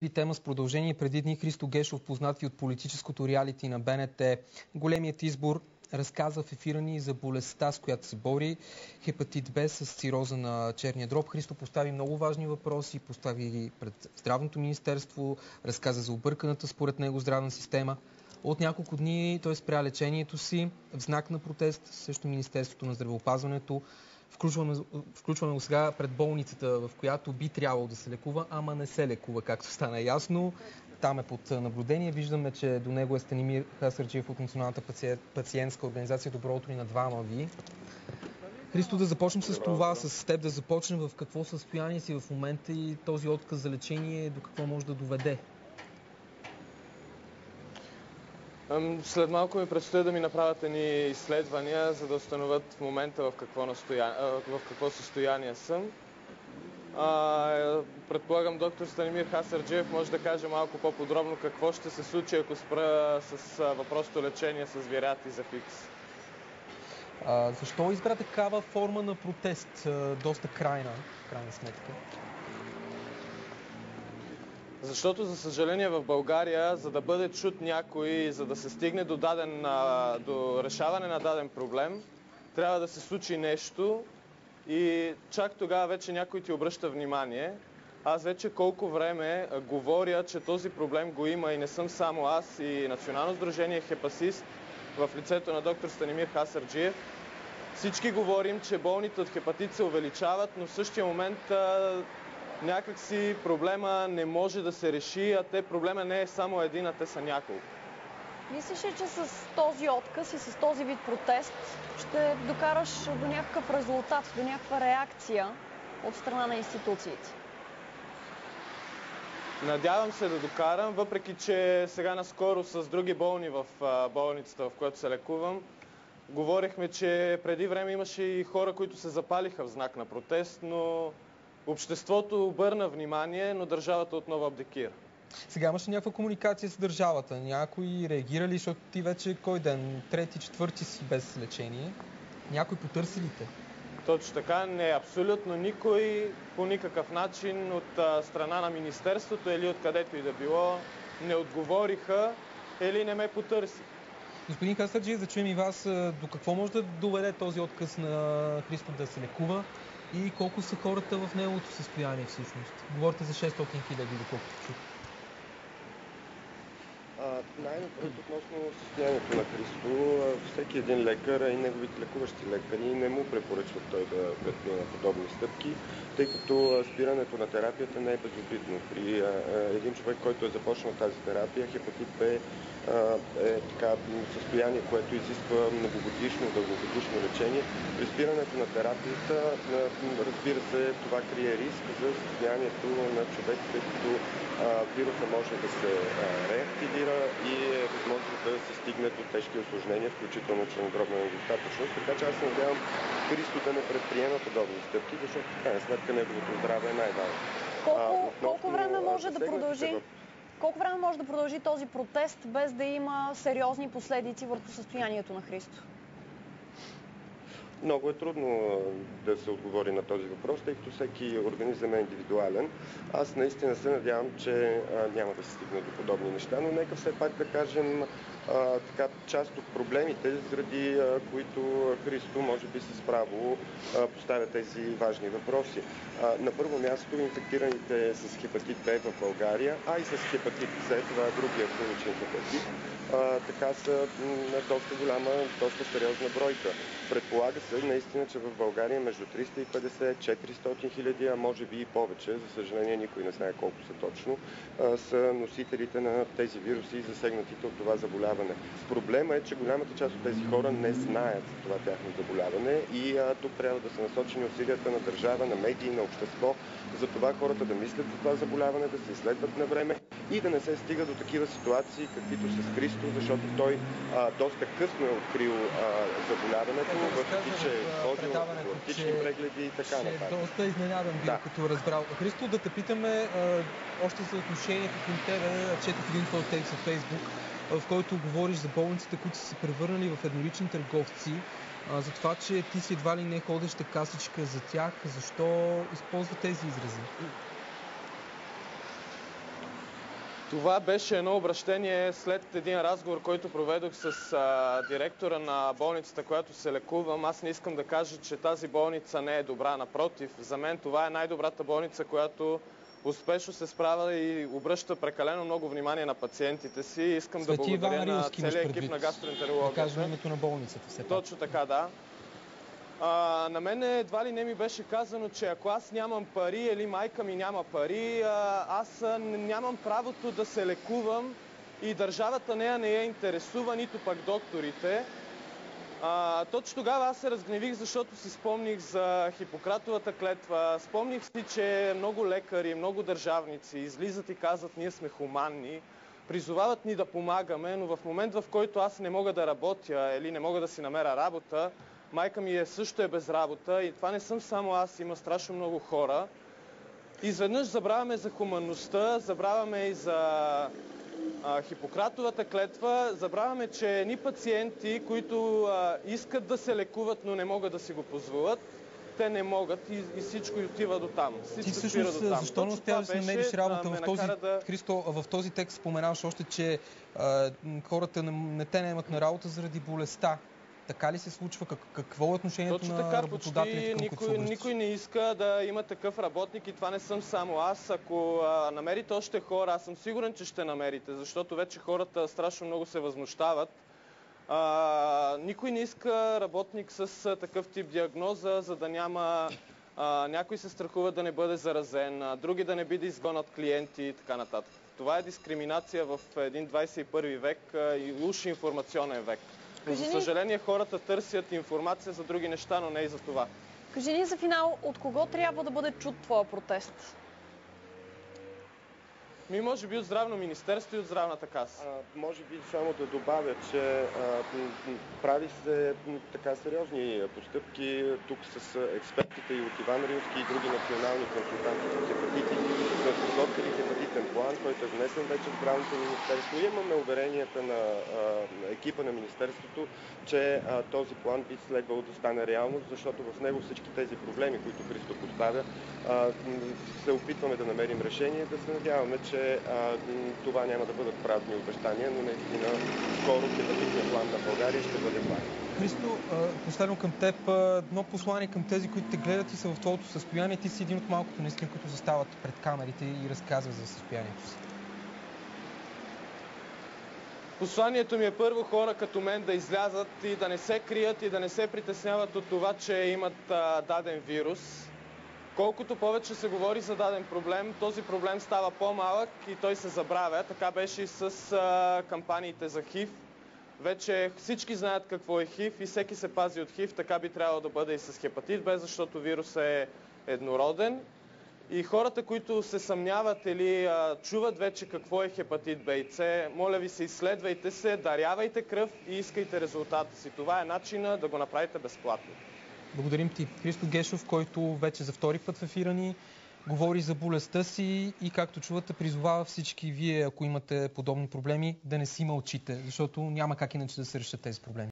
Тема с продължение. Преди дни Христо Гешов, познат и от политическото реалити на БНТ, големият избор, разказа в ефира ни за болестта, с която се бори, хепатит Б с цироза на черния дроб. Христо постави много важни въпроси, постави ги пред Здравното министерство, разказа за обърканата според него здравна система. От няколко дни той спря лечението си в знак на протест срещу Министерството на здравеопазването. Включваме го сега пред болницата, в която би трябвало да се лекува, ама не се лекува, както стана ясно. Там е под наблюдение. Виждаме, че до него е Станимир Хасарджиев от Националната пациентска организация. Добро утро и на двама ви. Христо, да започнем с това, с теб да започнем. В какво състояние си в момента и този отказ за лечение до какво може да доведе? След малко ми предстои да ми направят едни изследвания, за да установят в момента в какво състояние съм. Предполагам, доктор Станимир Хасарджиев може да каже малко по-подробно какво ще се случи, ако спра с въпросното лечение с вириати за фикс. Защо избра такава форма на протест, доста крайна, в крайна сметка? Защото, за съжаление, в България, за да бъде чут някой, за да се стигне до решаване на даден проблем, трябва да се случи нещо и чак тогава вече някой ти обръща внимание. Аз вече колко време говоря, че този проблем го има и не съм само аз, и Национално сдружение Хепасист в лицето на доктор Станимир Хасарджиев. Всички говорим, че болните от хепатит се увеличават, но в същия момент някакси проблема не може да се реши, а проблема не е само един, а те са няколко. Мислиш ли, че с този отказ и с този вид протест ще докараш до някакъв резултат, до някаква реакция от страна на институциите? Надявам се да докарам, въпреки че сега наскоро с други болни в болницата, в която се лекувам, говорихме, че преди време имаше и хора, които се запалиха в знак на протест, но обществото обърна внимание, но държавата отново абдикира. Сега имаш ли някаква комуникация с държавата? Някой реагира ли, защото ти вече кой ден? Трети, четвърти си без лечение? Някой потърси ли те? Точно така, не абсолютно никой по никакъв начин от страна на Министерството или откъдето и да било не отговориха или не ме потърси. Господин Хасарджиев, да чуем и вас, до какво може да доведе този отказ на Христо да се лекува и колко са хората в неговото състояние всъщност? Говорите за 600 хиляди, доколкото чух. Най-напред относно състоянието на Христо, всеки един лекар и неговите лекуващи лекари не му препоръчват той да предприема подобни стъпки, тъй като спирането на терапията не е безобидно. При един човек, който е започнал тази терапия, хепатит Б е състояние, което изисква многогодишно, дългогодишно лечение. При спирането на терапията, разбира се, това крие риск за състоянието на човек, тъй като вируса може да се реактивира и е възможно да се стигне до тежки осложнения, включително чернодробна недостатъчност. Така че аз се надявам Христо да не предприема подобни стъпки, защото в крайна сметка неговото здраве е най-важно. Колко време може да продължи? Колко време може да продължи този протест, без да има сериозни последици върху състоянието на Христо? Много е трудно да се отговори на този въпрос, тъй като всеки организъм е индивидуален. Аз наистина се надявам, че няма да се стигне до подобни неща, но нека все пак да кажем част от проблемите, заради които Христо може би с право поставя тези важни въпроси. На първо място инфектираните с хепатит Б в България, а и с хепатит С, това е другия хроничен хепатит, така са доста голяма, доста сериозна бройка. Предполага се наистина, че в България между 350-400 хиляди, а може би и повече, за съжаление никой не знае колко са точно, са носителите на тези вируси и засегнатите от това заболяване. Проблема е, че голямата част от тези хора не знаят за това тяхно заболяване и тук трябва да са насочени усилията на държава, на медии, на общество, за това хората да мислят за това заболяване, да се изследват на време и да не се стига до такива ситуации, каквито с Христо, защото той доста късно е открил заболяването, въпреки че е ходил на профилактични прегледи и така нататък. Доста изненадан бил, като разбрал. Христо, да те питаме още за отношението към тебе. Четох един твой текст във Фейсбук, в който говориш за болниците, които са се превърнали в еднолични търговци, за това, че ти си едва ли не ходеща касичка за тях. Защо използва тези изрази? Това беше едно обращение след един разговор, който проведох с директора на болницата, която се лекувам. Аз не искам да кажа, че тази болница не е добра. Напротив, за мен това е най-добрата болница, която успешно се справя и обръща прекалено много внимание на пациентите си. Искам да благодаря на целия екип на гастроентерологията. Да кажем името на болницата все пак. Точно така, да. На мен едва ли не ми беше казано, че ако аз нямам пари или майка ми няма пари, аз нямам правото да се лекувам и държавата нея не я интересува, нито пък докторите. Точно тогава аз се разгневих, защото си спомних за Хипократовата клетва, спомних си, че много лекари, много държавници излизат и казват, ние сме хуманни, призовават ни да помагаме, но в момент, в който аз не мога да работя или не мога да си намеря работа, майка ми също е без работа и това не съм само аз, има страшно много хора. Изведнъж забравяме за хуманността, забравяме и за Хипократовата клетва, забравяме, че едни пациенти, които искат да се лекуват, но не могат да си го позволят, те не могат и всичко отива до там. Ти всъщност защо не успяваш да намериш работа в този... Христо, в този текст споменаваш още, че хората не те не имат на работа заради болестта. Така ли се случва? Какво е отношението на работодателите, към които се обръщаш? Никой не иска да има такъв работник и това не съм само аз. Ако намерите още хора, аз съм сигурен, че ще намерите, защото вече хората страшно много се възмущават. Никой не иска работник с такъв тип диагноза, за да няма... някой се страхува да не бъде заразен, други да не биде изгонат клиенти и така нататък. Това е дискриминация в един 21 век и уж информационен век. За съжаление, хората търсят информация за други неща, но не и за това. Кажи ни за финал, от кого трябва да бъде чут твоя протест? Може би от Здравно министерство и от Здравната каса. Може би само да добавя, че прави се така сериозни постъпки тук с експертите и от Иван Рилски и други национални консултанти по хепатити, да подготвили хепатитен план, който е внесен вече в Здравното министерство. И имаме уверенията на екипа на министерството, че този план би следвало да стане реалност, защото в него всички тези проблеми, които Христо поставя, се опитваме да намерим решение, да се надяваме, че това няма да бъдат празни обещания, но наистина скоро хепатитният план на България ще бъде факт. Христо, последно към теб, едно послание към тези, които те гледат и са в твоето състояние. Ти си един от малкото наистина, които застават пред камерите и разказват за състоянието си. Посланието ми е първо хора като мен да излязат и да не се крият и да не се притесняват от това, че имат даден вирус. Колкото повече се говори за даден проблем, този проблем става по-малък и той се забравя. Така беше и с кампаниите за ХИВ. Вече всички знаят какво е ХИВ и всеки се пази от ХИВ. Така би трябвало да бъде и с хепатит Б, защото вирус е еднороден. И хората, които се съмняват или чуват вече какво е хепатит Б и С, моля ви се, изследвайте се, дарявайте кръв и искайте резултата си. Това е начина да го направите безплатно. Благодарим ти, Христо Гешов, който вече за втори път в ефира ни говори за болестта си и, както чувате, призовава всички вие, ако имате подобни проблеми, да не си мълчите, защото няма как иначе да се решат тези проблеми.